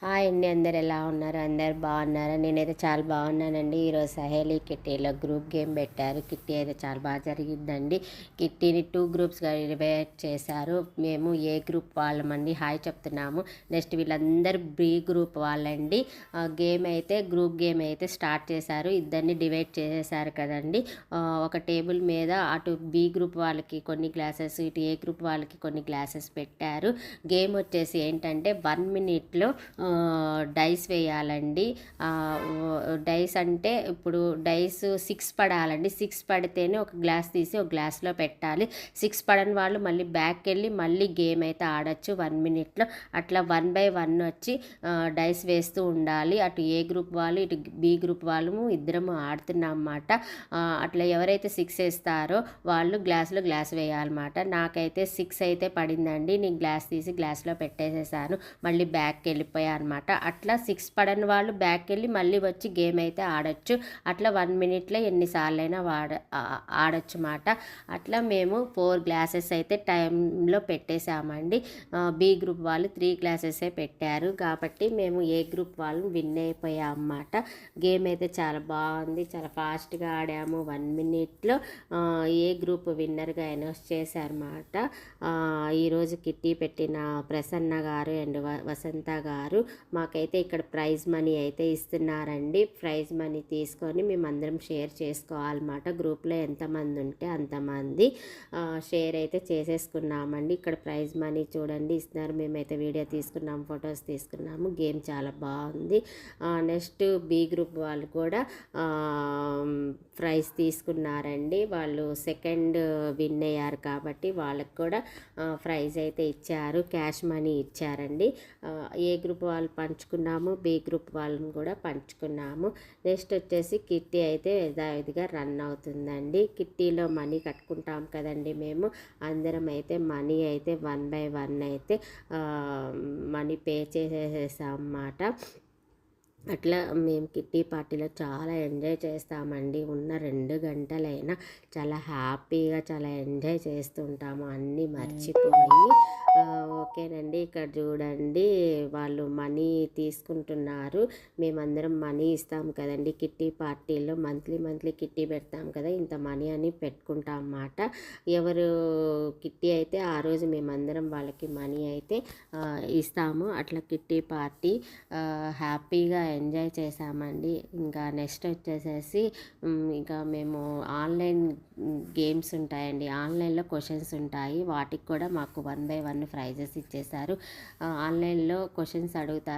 Hi అండి, అందరు ఎలా ఉన్నారు? అందరు బాగున్నారా? నేనైతే చాలా బాగున్నానండి. ఈరోజు సహేలీ కిట్టీలో గ్రూప్ గేమ్ పెట్టారు. కిట్టీ అయితే చాలా బాగా జరిగిందండి. కిట్టీని 2 గ్రూప్స్గా డివైడ్ చేశారు. మేము ఏ గ్రూప్ వాళ్ళమండి హాయ్ చెప్తున్నాము. నెక్స్ట్ వీళ్ళందరూ బి గ్రూప్ వాళ్ళండి. గ్రూప్ గేమ్ అయితే స్టార్ట్ చేశారు. ఇద్దరిని డివైడ్ చేసేసారు కదండి. ఒక టేబుల్ మీద అటు బి గ్రూప్ వాళ్ళకి కొన్ని గ్లాసెస్, ఇటు ఏ గ్రూప్ వాళ్ళకి కొన్ని గ్లాసెస్ పెట్టారు. గేమ్ వచ్చేసి ఏంటంటే 1 మినిట్లో డైస్ వేయాలండి. డైస్ అంటే ఇప్పుడు డైస్ 6 పడాలండి. 6 పడితేనే ఒక గ్లాస్ తీసి ఒక గ్లాస్లో పెట్టాలి. 6 పడని వాళ్ళు మళ్ళీ బ్యాక్ వెళ్ళి మళ్ళీ గేమ్ అయితే ఆడచ్చు 1 మినిట్లో. అట్లా 1 బై 1 వచ్చి డైస్ వేస్తూ ఉండాలి. అటు ఏ గ్రూప్ వాళ్ళు ఇటు బి గ్రూప్ వాళ్ళు ఇద్దరము ఆడుతున్నాం అన్నమాట. అట్లా ఎవరైతే 6 వేస్తారో వాళ్ళు గ్లాసులో గ్లాస్ వేయాలన్నమాట. నాకైతే 6 అయితే పడిందండి. నేను గ్లాస్ తీసి గ్లాస్లో పెట్టేసేసాను. మళ్ళీ బ్యాక్ వెళ్ళిపోయా అనమాట. అట్లా 6 పడని వాళ్ళు బ్యాక్ వెళ్ళి మళ్ళీ వచ్చి గేమ్ అయితే ఆడచ్చు. అట్లా 1 మినిట్లో ఎన్నిసార్లైనా ఆడచ్చు మాట. అట్లా మేము 4 గ్లాసెస్ అయితే టైంలో పెట్టేశామండి. బి గ్రూప్ వాళ్ళు 3 గ్లాసెసే పెట్టారు కాబట్టి మేము ఏ గ్రూప్ వాళ్ళు విన్ అయిపోయాం అన్నమాట. గేమ్ అయితే చాలా బాగుంది, చాలా ఫాస్ట్గా ఆడాము. 1 మినిట్లో ఏ గ్రూప్ విన్నర్గా అనౌన్స్ చేశారన్నమాట. ఈరోజు కిట్టి పెట్టిన ప్రసన్న గారు అండ్ వసంత గారు మాకైతే ఇక్కడ ప్రైజ్ మనీ అయితే ఇస్తున్నారండి. ప్రైజ్ మనీ తీసుకొని మేమందరం షేర్ చేసుకోవాలన్నమాట. గ్రూప్లో ఎంతమంది ఉంటే అంతమంది షేర్ అయితే చేసేసుకున్నామండి. ఇక్కడ ప్రైజ్ మనీ చూడండి ఇస్తున్నారు. మేమైతే వీడియో తీసుకున్నాము, ఫొటోస్ తీసుకున్నాము. గేమ్ చాలా బాగుంది. నెక్స్ట్ బి గ్రూప్ వాళ్ళు కూడా ప్రైజ్ తీసుకున్నారండి. వాళ్ళు సెకండ్ విన్ అయ్యారు కాబట్టి వాళ్ళకి కూడా ప్రైజ్ అయితే ఇచ్చారు, క్యాష్ మనీ ఇచ్చారండి. ఏ గ్రూప్ వాళ్ళు పంచుకున్నాము, బి గ్రూప్ వాళ్ళని కూడా పంచుకున్నాము. నెక్స్ట్ వచ్చేసి కిట్టి అయితే యథావిధిగా రన్ అవుతుందండి. కిట్టీలో మనీ కట్టుకుంటాం కదండి మేము అందరం. అయితే మనీ అయితే 1 బై 1 అయితే మనీ పే చేసేసాం అన్నమాట. అట్లా మేము కిట్టి పార్టీలో చాలా ఎంజాయ్ చేస్తామండి. ఉన్న 2 గంటలైనా చాలా హ్యాపీగా చాలా ఎంజాయ్ చేస్తుంటాము అన్నీ మర్చిపోయి. ఓకేనండి, ఇక్కడ చూడండి వాళ్ళు మనీ తీసుకుంటున్నారు. మేమందరం మనీ ఇస్తాం కదండి కిట్టి పార్టీలో. మంత్లీ కిట్టి పెడతాం కదా, ఇంత మనీ అని పెట్టుకుంటాం అన్నమాట. ఎవరు కిట్టి అయితే ఆ రోజు మేమందరం వాళ్ళకి మనీ అయితే ఇస్తాము. అట్లా కిట్టి పార్టీ హ్యాపీగా ఎంజాయ్ చేసామండి. ఇంకా నెక్స్ట్ వచ్చేసేసి ఇంకా మేము ఆన్లైన్ గేమ్స్ ఉంటాయండి, ఆన్లైన్లో క్వశ్చన్స్ ఉంటాయి. వాటికి కూడా మాకు 1 బై 1 ప్రైజెస్ ఇచ్చేసారు. ఆన్లైన్లో క్వశ్చన్స్ అడుగుతారు.